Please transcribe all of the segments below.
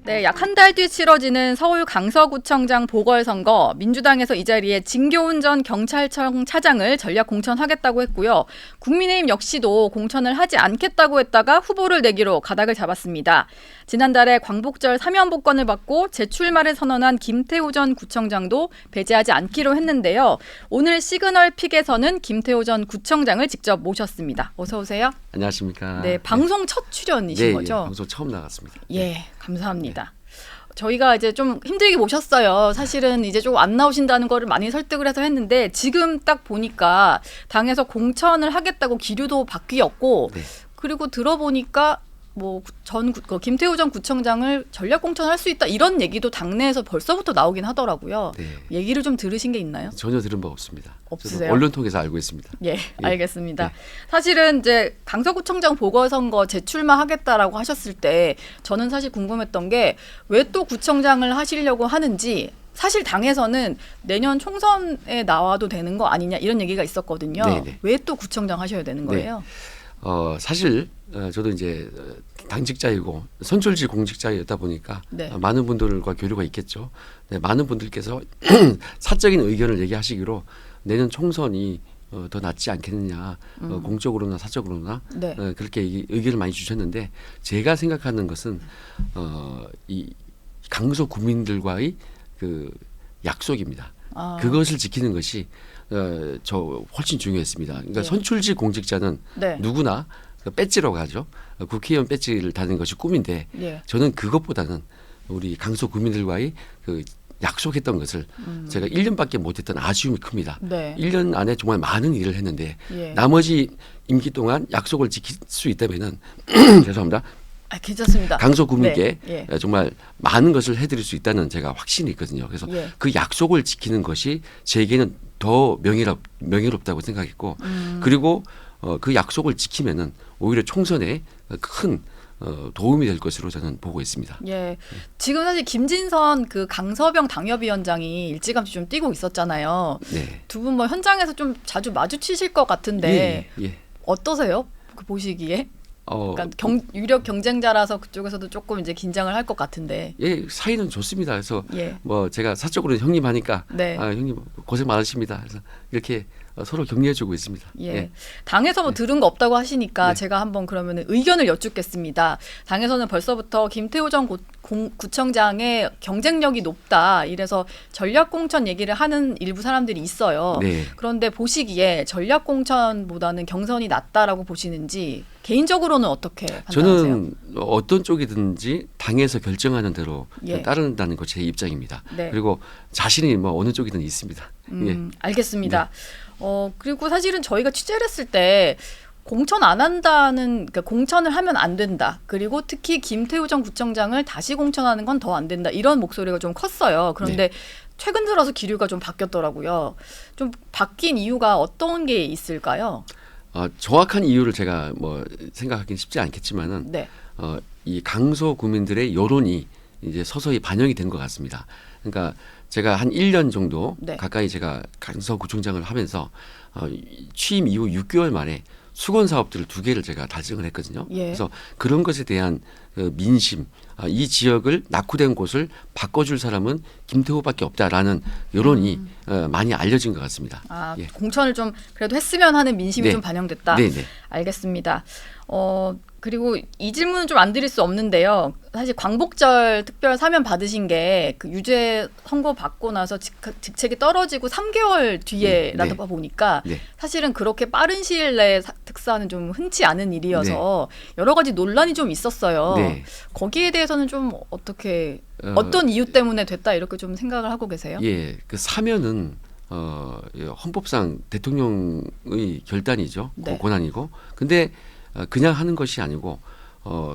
네, 약 한 달 뒤 치러지는 서울 강서구청장 보궐선거, 민주당에서 이 자리에 진교훈 전 경찰청 차장을 전략 공천하겠다고 했고요. 국민의힘 역시도 공천을 하지 않겠다고 했다가 후보를 내기로 가닥을 잡았습니다. 지난달에 광복절 사면 복권을 받고 재출마를 선언한 김태우 전 구청장도 배제하지 않기로 했는데요. 오늘 시그널 픽에서는 김태우 전 구청장을 직접 모셨습니다. 어서 오세요. 안녕하십니까. 네, 방송 첫 출연이신 네, 거죠? 예, 방송 처음 나갔습니다. 예, 감사합니다. 저희가 이제 좀 힘들게 모셨어요. 사실은 이제 좀 안 나오신다는 거를 많이 설득을 해서 했는데 지금 딱 보니까 당에서 공천을 하겠다고 기류도 바뀌었고 네. 그리고 들어보니까 뭐 김태우 전 구청장을 전략 공천할 수 있다 이런 얘기도 당내에서 벌써부터 나오긴 하더라고요. 네. 얘기를 좀 들으신 게 있나요? 전혀 들은 바 없습니다. 없으세요? 저도 언론 통해서 알고 있습니다. 예, 알겠습니다. 네. 사실은 이제 강서구청장 보궐선거 재출마하겠다라고 하셨을 때 저는 사실 궁금했던 게 왜 또 구청장을 하시려고 하는지 사실 당에서는 내년 총선에 나와도 되는 거 아니냐 이런 얘기가 있었거든요. 네네. 왜 또 구청장 하셔야 되는 거예요? 사실 저도 이제 당직자이고 선출직 공직자였다 보니까 네. 많은 분들과 교류가 있겠죠. 네, 많은 분들께서 사적인 의견을 얘기하시기로 내년 총선이 더 낫지 않겠느냐, 공적으로나 사적으로나 네. 그렇게 의견을 많이 주셨는데 제가 생각하는 것은 이 강서 구민들과의 그 약속입니다. 아. 그것을 지키는 것이 저 훨씬 중요했습니다. 그러니까 네. 선출직 공직자는 네. 누구나 그 배지라고 하죠. 국회의원 배지를 다는 것이 꿈인데 예. 저는 그것보다는 우리 강서 구민들과의 그 약속했던 것을 제가 1년밖에 못했던 아쉬움이 큽니다. 네. 1년 안에 정말 많은 일을 했는데 예. 나머지 임기 동안 약속을 지킬 수 있다면은 죄송합니다. 아, 괜찮습니다. 강서 구민께 네. 예. 정말 많은 것을 해드릴 수 있다는 제가 확신이 있거든요. 그래서 예. 그 약속을 지키는 것이 제게는 더 명예롭다고 생각했고 그리고 그 약속을 지키면은 오히려 총선에 큰 도움이 될 것으로 저는 보고 있습니다. 예. 지금 사실 김진선 그 강서병 당협위원장이 일찌감치 좀 뛰고 있었잖아요. 네. 두 분 뭐 현장에서 좀 자주 마주치실 것 같은데 예, 예. 어떠세요? 그 보시기에? 그러니까 뭐, 유력 경쟁자라서 그쪽에서도 조금 이제 긴장을 할 것 같은데. 예, 사이는 좋습니다. 그래서 예. 뭐 제가 사적으로 형님 하니까 네. 형님 고생 많으십니다. 그래서 이렇게 서로 격려해주고 있습니다. 예. 당에서 뭐 들은 거 없다고 하시니까 네. 제가 한번 그러면 의견을 여쭙겠습니다. 당에서는 벌써부터 김태우 전 구청장의 경쟁력이 높다. 이래서 전략 공천 얘기를 하는 일부 사람들이 있어요. 네. 그런데 보시기에 전략 공천보다는 경선이 낫다라고 보시는지 개인적으로는 어떻게 판단하세요? 저는 어떤 쪽이든지 당에서 결정하는 대로 예. 따른다는 것 제 입장입니다. 네. 그리고 자신이 뭐 어느 쪽이든 있습니다. 예. 알겠습니다. 그리고 사실은 저희가 취재를 했을 때 공천 안 한다는, 그러니까 공천을 하면 안 된다. 그리고 특히 김태우 전 구청장을 다시 공천하는 건 더 안 된다. 이런 목소리가 좀 컸어요. 그런데 최근 들어서 기류가 좀 바뀌었더라고요. 좀 바뀐 이유가 어떤 게 있을까요? 정확한 이유를 제가 뭐 생각하기는 쉽지 않겠지만은 네. 이 강서 구민들의 여론이 이제 서서히 반영이 된 것 같습니다. 그러니까 제가 한 1년 정도 네. 가까이 제가 강서구청장을 하면서 취임 이후 6개월 만에 수건 사업들을 2개를 제가 달성을 했거든요. 예. 그래서 그런 것에 대한 그 민심, 이 지역을 낙후된 곳을 바꿔줄 사람은 김태호밖에 없다라는 여론이 많이 알려진 것 같습니다. 예. 공천을 좀 그래도 했으면 하는 민심이 네. 좀 반영됐다. 네, 네. 알겠습니다. 그리고 이 질문은 좀 안 드릴 수 없는데요. 사실 광복절 특별 사면 받으신 게 그 유죄 선고 받고 나서 직책이 떨어지고 3개월 뒤에라도 네. 보니까 네. 사실은 그렇게 빠른 시일 내에 특사는 좀 흔치 않은 일이어서 여러 가지 논란이 좀 있었어요. 네. 거기에 대해서는 좀 어떻게 어떤 이유 때문에 됐다 이렇게 좀 생각을 하고 계세요? 예, 그 사면은 헌법상 대통령의 결단이죠. 네. 권한이고. 근데 그냥 하는 것이 아니고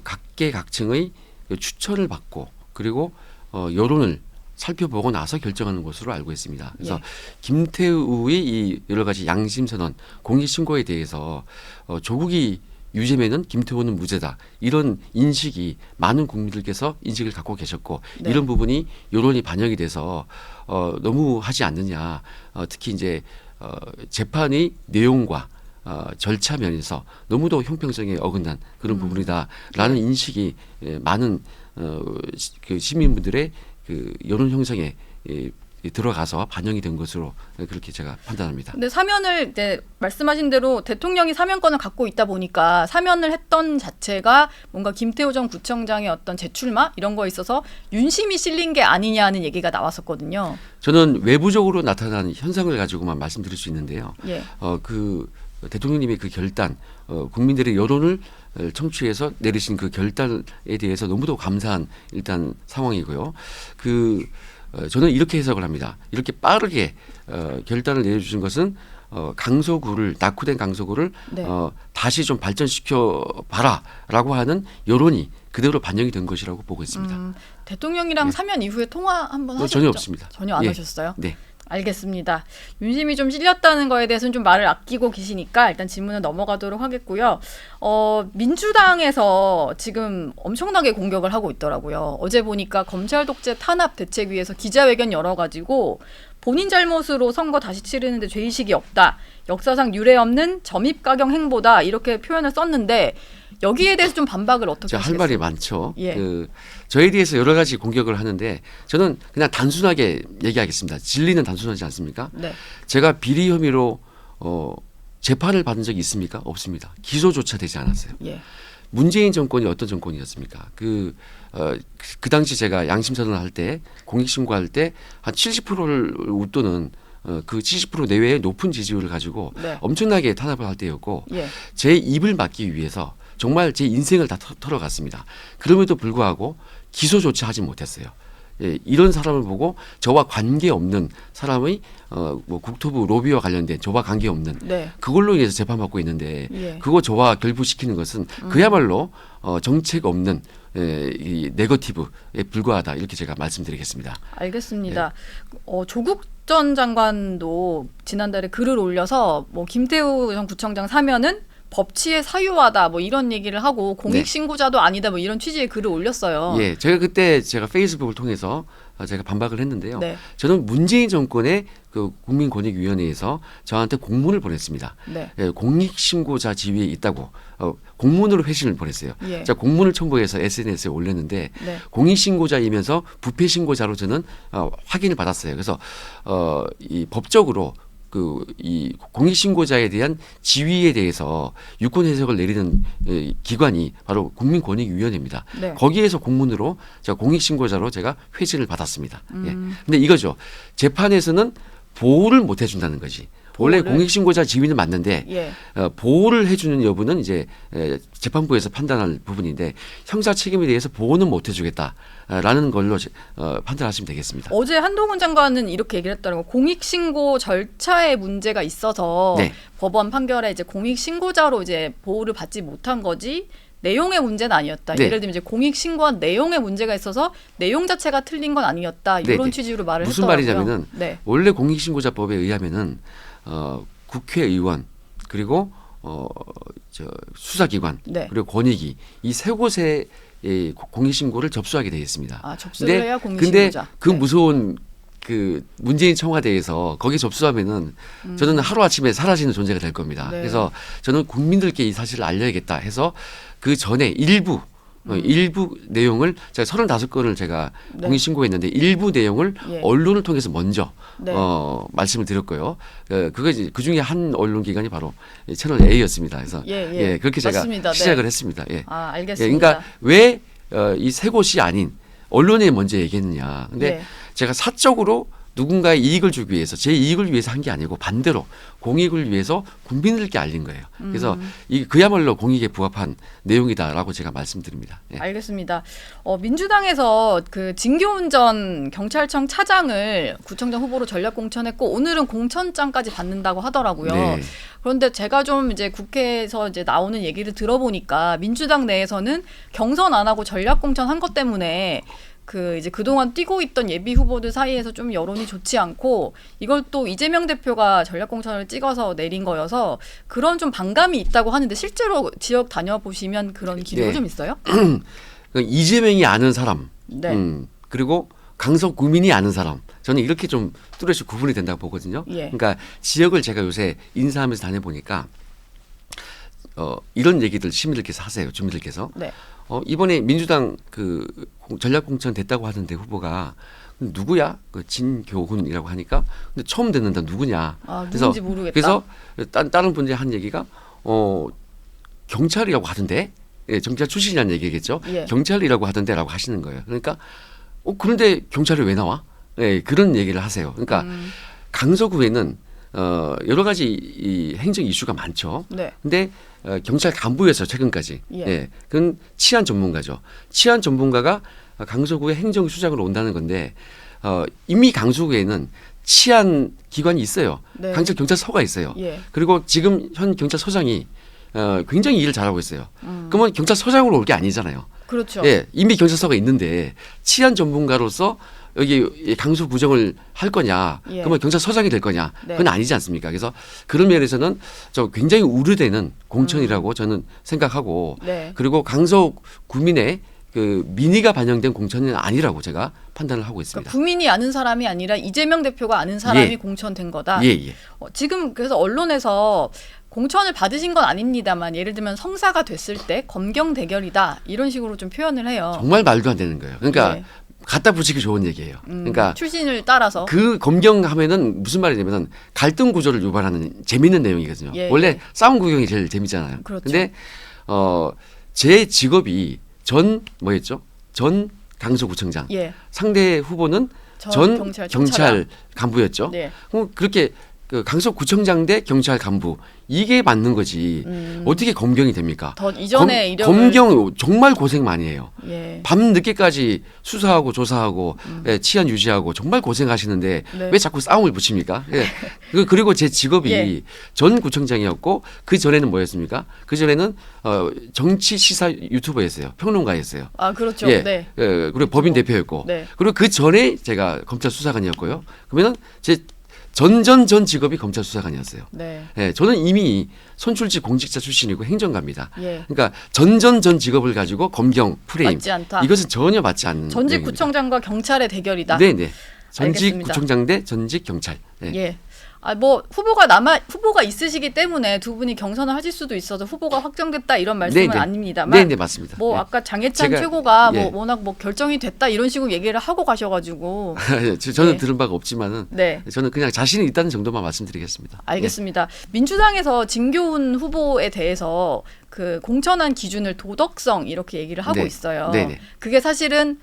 각계각층의 추천을 받고 그리고 여론을 살펴보고 나서 결정하는 것으로 알고 있습니다. 그래서 예. 김태우의 이 여러 가지 양심 선언, 공익 신고에 대해서 조국이 유죄면은 김태호는 무죄다. 이런 인식이 많은 국민들께서 인식을 갖고 계셨고 네. 이런 부분이 여론이 반영이 돼서 너무 하지 않느냐. 특히 이제 재판의 내용과 절차 면에서 너무도 형평성에 어긋난 그런 부분이다라는 인식이 많은 그 시민분들의 그 여론 형성에 들어가서 반영이 된 것으로 그렇게 제가 판단합니다. 근데 사면을 이제 말씀하신 대로 대통령이 사면권을 갖고 있다 보니까 사면을 했던 자체가 뭔가 김태호 전 구청장의 어떤 재출마 이런 거에 있어서 윤심이 실린 게 아니냐는 얘기가 나왔었거든요. 저는 외부적으로 나타난 현상을 가지고만 말씀드릴 수 있는데요. 예. 그 대통령님의 그 결단, 국민들의 여론을 청취해서 내리신 그 결단에 대해서 너무도 감사한 일단 상황이고요. 저는 이렇게 해석을 합니다. 이렇게 빠르게 결단을 내려주신 것은 강서구를 낙후된 강서구를 네. 다시 좀 발전시켜 봐라라고 하는 여론이 그대로 반영이 된 것이라고 보고 있습니다. 대통령이랑 사면 이후에 통화 한번 하셨죠? 전혀 없습니다. 전혀 안 하셨어요? 네. 알겠습니다. 윤심이 좀 실렸다는 거에 대해서는 좀 말을 아끼고 계시니까 일단 질문을 넘어가도록 하겠고요. 민주당에서 지금 엄청나게 공격을 하고 있더라고요. 어제 보니까 검찰 독재 탄압 대책위에서 기자회견 열어가지고 본인 잘못으로 선거 다시 치르는데 죄의식이 없다. 역사상 유례 없는 점입가경 행보다 이렇게 표현을 썼는데 여기에 대해서 좀 반박을 어떻게 하시겠어요? 할 말이 많죠. 예. 저에 대해서 여러 가지 공격을 하는데 저는 그냥 단순하게 얘기하겠습니다. 진리는 단순하지 않습니까? 네. 제가 비리 혐의로 재판을 받은 적이 있습니까? 없습니다. 기소조차 되지 않았어요. 예. 문재인 정권이 어떤 정권이었습니까? 그 당시 제가 양심선언을 할 때 공익신고할 때 한 70%를 웃도는 그 70% 내외의 높은 지지율을 가지고 네. 엄청나게 탄압을 할 때였고 예. 제 입을 막기 위해서 정말 제 인생을 다 털어갔습니다. 그럼에도 불구하고 기소조차 하지 못했어요. 예, 이런 사람을 보고 저와 관계없는 사람의 뭐 국토부 로비와 관련된 저와 관계없는 네. 그걸로 인해서 재판받고 있는데 예. 그거 저와 결부시키는 것은 그야말로 정책 없는 이 네거티브에 불과하다 이렇게 제가 말씀드리겠습니다. 알겠습니다. 조국 전 장관도 지난달에 글을 올려서 뭐 김태우 전 구청장 사면은 법치에 사유하다 뭐 이런 얘기를 하고 공익 신고자도 아니다 뭐 이런 취지의 글을 올렸어요. 예, 제가 그때 페이스북을 통해서 제가 반박을 했는데요. 네. 저는 문재인 정권의 그 국민권익위원회에서 저한테 공문을 보냈습니다. 네. 예, 공익신고자 지위에 있다고 공문으로 회신을 보냈어요. 예. 제가 공문을 첨부해서 SNS에 올렸는데 네. 공익신고자이면서 부패신고자로 저는 확인을 받았어요. 그래서 이 법적으로 이 공익신고자에 대한 지위에 대해서 유권 해석을 내리는 기관이 바로 국민권익위원회입니다. 네. 거기에서 공문으로 제가 공익신고자로 제가 회신을 받았습니다. 예. 근데 이거죠. 재판에서는 보호를 못 해준다는 거지. 원래 보호를? 공익신고자 지위는 맞는데 예. 보호를 해주는 여부는 이제 재판부에서 판단할 부분인데 형사 책임에 대해서 보호는 못 해주겠다라는 걸로 판단하시면 되겠습니다. 어제 한동훈 장관은 이렇게 얘기를 했다는 거. 공익 신고 절차에 문제가 있어서 네. 법원 판결에 이제 공익 신고자로 이제 보호를 받지 못한 거지. 내용의 문제는 아니었다. 네. 예를 들면 이제 공익 신고한 내용에 문제가 있어서 내용 자체가 틀린 건 아니었다. 이런 네, 네. 취지로 말을 무슨 했더라고요. 말이냐면은 네. 원래 공익신고자법에 의하면은 국회의원 그리고 수사기관 네. 그리고 권익위 이 세 곳에 공익신고를 접수하게 되어 있습니다. 아, 접수를 해야 공익 근데 신고자. 그 네. 무서운 그 문재인 청와대에서 거기 접수하면은 저는 하루 아침에 사라지는 존재가 될 겁니다. 네. 그래서 저는 국민들께 이 사실을 알려야겠다 해서 그 전에 일부 내용을 제가 35건을 제가 네. 공익신고했는데 일부 내용을 예. 언론을 통해서 먼저 네. 말씀을 드렸고요. 그 중에 한 언론 기관이 바로 채널 A였습니다. 그래서 예. 그렇게 제가 맞습니다. 시작을 네. 했습니다. 예. 아, 예, 알겠습니다. 그러니까 왜 이 세 곳이 아닌 언론에 먼저 얘기했느냐. 근데 네. 제가 사적으로 누군가의 이익을 주기 위해서 제 이익을 위해서 한 게 아니고 반대로 공익을 위해서 국민들께 알린 거예요. 그래서 그야말로 공익에 부합한 내용이다라고 제가 말씀드립니다. 예. 알겠습니다. 민주당에서 그 진교훈 전 경찰청 차장을 구청장 후보로 전략 공천했고 오늘은 공천장까지 받는다고 하더라고요. 네. 그런데 제가 좀 이제 국회에서 이제 나오는 얘기를 들어보니까 민주당 내에서는 경선 안 하고 전략 공천한 것 때문에 그 이제 그동안 뛰고 있던 예비 후보들 사이에서 좀 여론이 좋지 않고 이걸 또 이재명 대표가 전략 공천을 찍어서 내린 거여서 그런 좀 반감이 있다고 하는데 실제로 지역 다녀보시면 그런 기류가 네. 좀 있어요? 이재명이 아는 사람, 네. 그리고 강서 구민이 아는 사람, 저는 이렇게 좀 뚜렷이 구분이 된다고 보거든요. 예. 그러니까 지역을 제가 요새 인사하면서 다녀보니까 이런 얘기들 시민들께서 하세요. 주민들께서 네. 이번에 민주당 그 전략공천 됐다고 하던데 후보가 누구야? 그 진교훈이라고 하니까 근데 처음 듣는다 누구냐? 누군지 모르겠다. 그래서 다른 분들이 한 얘기가 경찰이라고 하던데, 예, 경찰 출신이라는 얘기겠죠. 예. 경찰이라고 하던데라고 하시는 거예요. 그러니까 그런데 경찰이 왜 나와? 예, 그런 얘기를 하세요. 그러니까 강서구에는 여러 가지 이 행정 이슈가 많죠. 네. 근데 경찰 간부였어요 최근까지. 예. 그건 치안 전문가죠. 치안 전문가가 강서구의 행정수장으로 온다는 건데 이미 강서구에는 치안 기관이 있어요. 네. 강서경찰서가 있어요. 예. 그리고 지금 현 경찰서장이 굉장히 일을 잘하고 있어요. 그러면 경찰서장으로 올 게 아니잖아요. 그렇죠. 예, 이미 경찰서가 있는데 치안 전문가로서 여기 강서구청을 할 거냐, 예. 그러면 경찰서장이 될 거냐, 네. 그건 아니지 않습니까? 그래서 그런 면에서는 저 굉장히 우려되는 공천이라고 저는 생각하고, 네. 그리고 강서 구민의 그 민의가 반영된 공천은 아니라고 제가 판단을 하고 있습니다. 그러니까 국민이 아는 사람이 아니라 이재명 대표가 아는 사람이 예. 공천된 거다. 예, 예. 지금 그래서 언론에서 공천을 받으신 건 아닙니다만 예를 들면 성사가 됐을 때 검경 대결이다 이런 식으로 좀 표현을 해요. 정말 말도 안 되는 거예요. 그러니까 예. 갖다 붙이기 좋은 얘기예요. 그러니까 출신을 따라서 그 검경하면은 무슨 말이냐면은 갈등 구조를 유발하는 재밌는 내용이거든요. 예, 원래 예. 싸움 구경이 제일 재밌잖아요. 그렇죠. 근데 제 직업이 전 뭐였죠? 전 강서구청장. 예. 상대 후보는 전 경찰 간부였죠. 네. 그렇게 그 강서구청장 대 경찰 간부 이게 맞는 거지. 어떻게 검경이 됩니까? 더 이전에 이력을 검경 정말 고생 많이 해요. 예. 밤 늦게까지 수사하고 조사하고 예, 치안 유지하고 정말 고생하시는데 네. 왜 자꾸 싸움을 붙입니까? 예. 그리고 제 직업이 예. 전 구청장이었고 그 전에는 뭐였습니까? 그 전에는 정치 시사 유튜버였어요. 평론가였어요. 아 그렇죠. 예. 네. 예, 그리고 법인 대표였고 네. 그리고 그 전에 제가 검찰 수사관이었고요. 그러면은 제 전 직업이 검찰 수사관이었어요. 네. 예, 저는 이미 선출직 공직자 출신이고 행정가입니다. 예. 그러니까 전 직업을 가지고 검경 프레임 맞지 않다. 이것은 전혀 맞지 않는 전직 내용입니다. 구청장과 경찰의 대결이다. 네네. 전직 알겠습니다. 구청장 대 전직 경찰. 네. 예. 뭐 후보가 있으시기 때문에 두 분이 경선을 하실 수도 있어서 후보가 확정됐다 이런 말씀은 네네. 아닙니다만 네네 맞습니다. 뭐 네. 아까 장해찬 제가- 최고가 예. 뭐 워낙 뭐 결정이 됐다 이런 식으로 얘기를 하고 가셔가지고 저는 네. 들은 바가 없지만은 네. 저는 그냥 자신이 있다는 정도만 말씀드리겠습니다. 알겠습니다. 민주당에서 진교훈 후보에 대해서 그 공천한 기준을 도덕성 이렇게 얘기를 하고 네. 있어요. 네네. 그게 사실은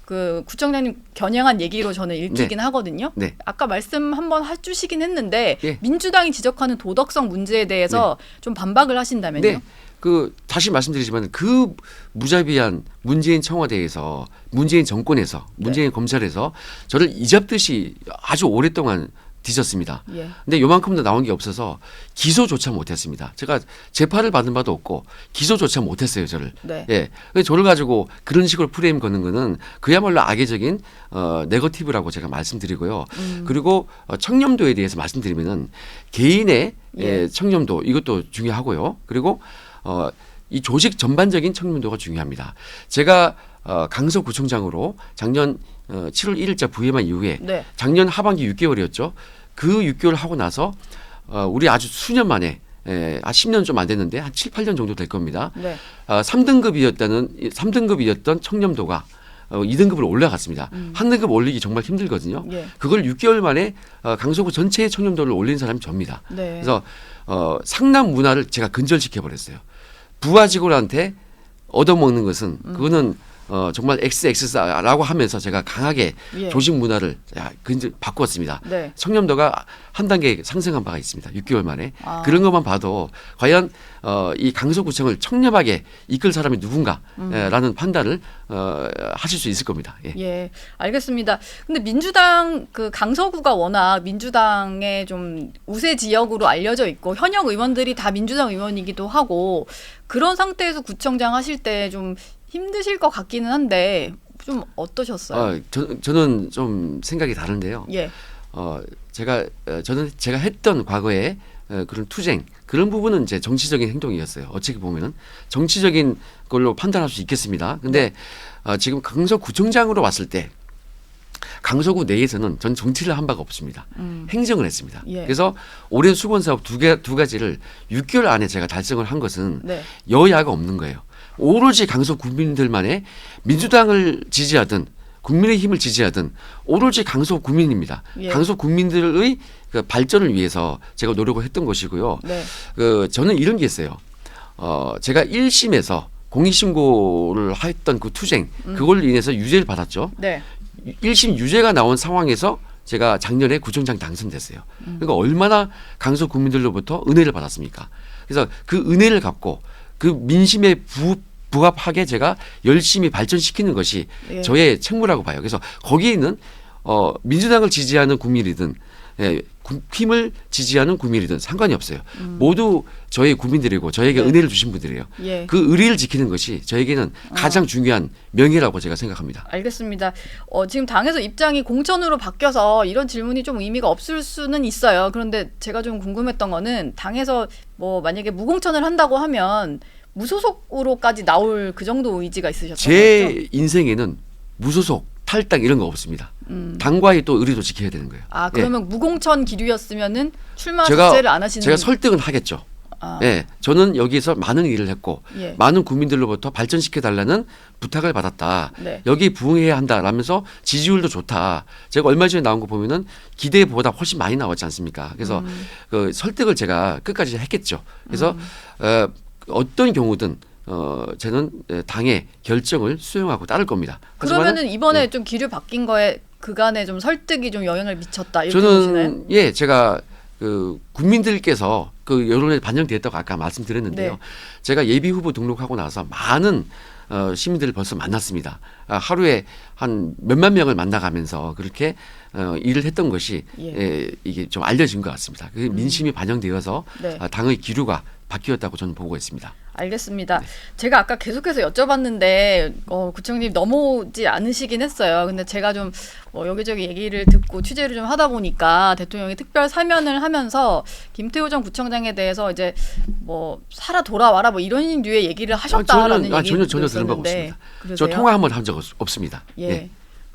그 구청장님 겨냥한 얘기로 저는 읽히긴 하거든요. 네. 아까 말씀 한번 해주시긴 했는데 예. 민주당이 지적하는 도덕성 문제에 대해서 좀 반박을 하신다면요. 네. 그 다시 말씀드리지만 그 무자비한 문재인 청와대에서 문재인 정권에서 문재인 검찰에서 저를 이잡듯이 아주 오랫동안 뒤졌습니다. 예. 근데 요만큼도 나온 게 없어서 기소조차 못했습니다. 제가 재판을 받은 바도 없고 기소조차 못했어요, 저를. 네. 예, 그래서 저를 가지고 그런 식으로 프레임 거는 거는 그야말로 악의적인 네거티브라고 제가 말씀드리고요. 그리고 청렴도에 대해서 말씀드리면은 개인의 예. 청렴도 이것도 중요하고요. 그리고 이 조직 전반적인 청렴도가 중요합니다. 제가 강서구청장으로 작년 7월 1일자 부임한 이후에 네. 작년 하반기 6개월이었죠. 그 6개월 하고 나서 우리 아주 수년 만에 10년 좀 안 됐는데 한 7, 8년 정도 될 겁니다. 네. 3등급이었던 청렴도가 2등급으로 올라갔습니다. 한 등급 올리기 정말 힘들거든요. 예. 그걸 6개월 만에 강서구 전체의 청렴도를 올린 사람이 접니다. 네. 그래서 상남 문화를 제가 근절시켜 버렸어요. 부하 직원한테 얻어먹는 것은 그거는 정말 XX라고 하면서 제가 강하게 예. 조직 문화를 바꾸었습니다. 네. 청렴도가 한 단계 상승한 바가 있습니다. 6개월 만에. 아. 그런 것만 봐도 과연 이 강서구청을 청렴하게 이끌 사람이 누군가라는 판단을 하실 수 있을 겁니다. 예. 예, 알겠습니다. 근데 민주당 그 강서구가 워낙 민주당의 좀 우세 지역으로 알려져 있고 현역 의원들이 다 민주당 의원이기도 하고 그런 상태에서 구청장 하실 때 좀 힘드실 것 같기는 한데 좀 어떠셨어요? 저는 좀 생각이 다른데요. 예, 저는 제가 했던 과거에 그런 투쟁 그런 부분은 이제 정치적인 행동이었어요. 어떻게 보면은 정치적인 걸로 판단할 수 있겠습니다. 근데 지금 강서구청장으로 왔을 때 강서구 내에서는 전 정치를 한 바가 없습니다. 행정을 했습니다. 예. 그래서 오랜 수건 사업 두 가지를 6개월 안에 제가 달성을 한 것은 네, 여야가 없는 거예요. 오로지 강서 국민들만의 민주당을 지지하든 국민의힘을 지지하든 오로지 강서 국민입니다. 예. 강서 국민들의 그 발전을 위해서 제가 노력을 했던 것이고요. 네. 저는 이런 게 있어요. 제가 1심에서 공익신고를 했던 그 투쟁 그걸로 인해서 유죄를 받았죠. 네. 1심 유죄가 나온 상황에서 제가 작년에 구청장 당선됐어요. 그러니까 얼마나 강서 국민들로부터 은혜를 받았습니까? 그래서 그 은혜를 갖고 그 민심에 부합하게 제가 열심히 발전시키는 것이 예. 저의 책무라고 봐요. 그래서 거기에 있는 민주당을 지지하는 국민이든 힘을 지지하는 국민이든 상관이 없어요. 모두 저의 국민들이고 저에게 네. 은혜를 주신 분들이에요. 예. 그 의리를 지키는 것이 저에게는 가장 중요한 명예라고 제가 생각합니다. 알겠습니다. 지금 당에서 입장이 공천으로 바뀌어서 이런 질문이 좀 의미가 없을 수는 있어요. 그런데 제가 좀 궁금했던 거는 당에서 뭐 만약에 무공천을 한다고 하면 무소속으로까지 나올 그 정도 의지가 있으셨던 거죠? 제 인생에는 무소속, 탈당 이런 거 없습니다. 당과의 또 의리도 지켜야 되는 거예요. 아, 그러면 무공천 기류였으면은 출마 제가 자체를 안 하시는 제가 설득은 하겠죠. 아. 예, 저는 여기에서 많은 일을 했고 예. 많은 국민들로부터 발전시켜 달라는 부탁을 받았다. 네. 여기 부응해야 한다라면서 지지율도 좋다. 제가 얼마 전에 나온 거 보면은 기대보다 훨씬 많이 나왔지 않습니까? 그래서 그 설득을 제가 끝까지 했겠죠. 그래서 어떤 경우든 저는 당의 결정을 수용하고 따를 겁니다. 그러면은 이번에 예. 좀 기류 바뀐 거에 그간에 좀 설득이 좀 영향을 미쳤다 이렇게 보시나요? 저는 예 제가 그 국민들께서 그 여론에 반영됐다고 아까 말씀드렸는데요. 네. 제가 예비 후보 등록하고 나서 많은 시민들을 벌써 만났습니다. 하루에 한 몇만 명을 만나가면서 그렇게 일을 했던 것이 예. 이게 좀 알려진 것 같습니다. 그 민심이 반영되어서 네. 당의 기류가 바뀌었다고 저는 보고 있습니다. 알겠습니다. 제가 아까 계속해서 여쭤봤는데 구청님 넘어오지 않으시긴 했어요. 근데 제가 좀 여기저기 얘기를 듣고 취재를 좀 하다 보니까 대통령이 특별 사면을 하면서 김태호 전 구청장에 대해서 이제 뭐 살아 돌아와라 뭐 이런 류의 얘기를 하셨다라는 얘기를 전혀 들은 바 들었었는데 없습니다. 저 통화 한 번 한 적 없습니다. 예.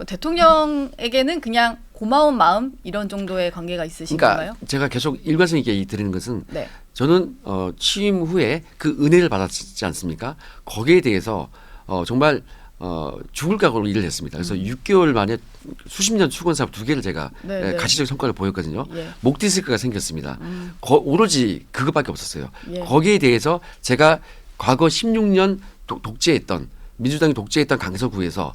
대통령에게는 그냥 고마운 마음 이런 정도의 관계가 있으신 그러니까 건가요? 제가 계속 일관성 있게 얘기 드리는 것은 네. 저는 취임 후에 그 은혜를 받았지 않습니까? 거기에 대해서 정말 죽을 각오로 일을 했습니다. 그래서 6개월 만에 수십 년 수건 사업 2개를 제가 네. 가시적 성과를 보였거든요. 예. 목 디스크가 생겼습니다. 오로지 그것밖에 없었어요. 예. 거기에 대해서 제가 과거 16년 독재했던 민주당이 독재했던 강서구에서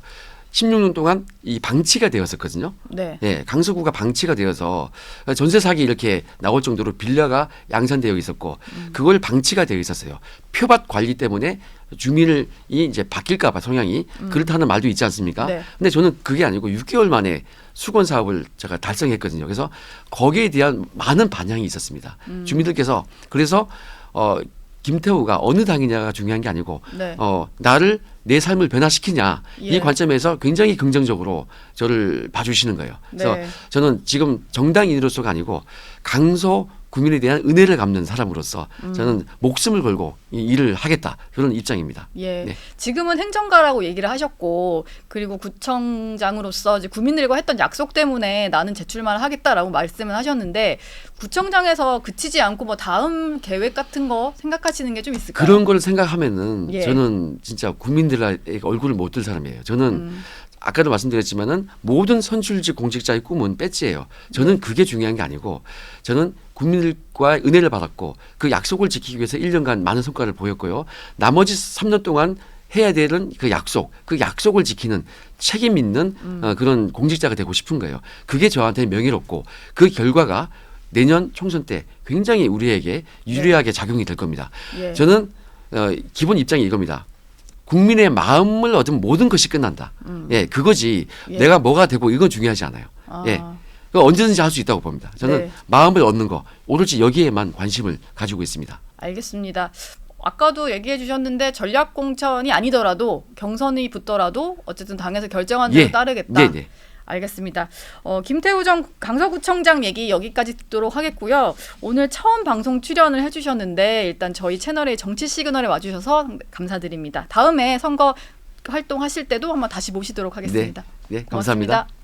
16년 동안 이 방치가 되었었거든요. 네. 예, 강서구가 방치가 되어서 전세 사기 이렇게 나올 정도로 빌라가 양산되어 있었고 그걸 방치가 되어 있었어요. 표밭 관리 때문에 주민이 이제 바뀔까봐 성향이 그렇다는 말도 있지 않습니까? 네. 근데 저는 그게 아니고 6개월 만에 수건 사업을 제가 달성했거든요. 그래서 거기에 대한 많은 반향이 있었습니다. 주민들께서 그래서 김태우가 어느 당이냐가 중요한 게 아니고 네. 나를 내 삶을 변화시키냐 예. 이 관점에서 굉장히 긍정적으로 저를 봐주시는 거예요. 그래서 네. 저는 지금 정당인으로서가 아니고 강서 국민에 대한 은혜를 갚는 사람으로서 저는 목숨을 걸고 이 일을 하겠다 그런 입장입니다. 예. 네. 지금은 행정가라고 얘기를 하셨고 그리고 구청장으로서 이제 국민들과 했던 약속 때문에 나는 재출마를 하겠다라고 말씀을 하셨는데 구청장에서 그치지 않고 뭐 다음 계획 같은 거 생각하시는 게 좀 있을까요? 그런 걸 생각하면은 예. 저는 진짜 국민들의 얼굴을 못 들 사람이에요. 저는 아까도 말씀드렸지만은 모든 선출직 공직자의 꿈은 배지예요. 저는 그게 중요한 게 아니고 저는 국민들과 은혜를 받았고 그 약속을 지키기 위해서 1년간 많은 성과를 보였고요. 나머지 3년 동안 해야 되는 그 약속을 지키는 책임 있는 그런 공직자가 되고 싶은 거예요. 그게 저한테 명예롭고 그 결과가 내년 총선 때 굉장히 우리에게 유리하게 작용이 될 겁니다. 예. 저는 기본 입장이 이겁니다. 국민의 마음을 얻으면 모든 것이 끝난다. 예, 그거지. 예. 내가 뭐가 되고 이건 중요하지 않아요. 아. 예. 그거 언제든지 할 수 있다고 봅니다. 저는 네. 마음을 얻는 거 오로지 여기에만 관심을 가지고 있습니다. 알겠습니다. 아까도 얘기해 주셨는데 전략 공천이 아니더라도 경선이 붙더라도 어쨌든 당에서 결정한 대로 예. 따르겠다. 네, 네. 알겠습니다. 김태우 전 강서구청장 얘기 여기까지 듣도록 하겠고요. 오늘 처음 방송 출연을 해주셨는데 일단 저희 채널의 정치 시그널에 와주셔서 감사드립니다. 다음에 선거 활동하실 때도 한번 다시 모시도록 하겠습니다. 네, 감사합니다. 고맙습니다.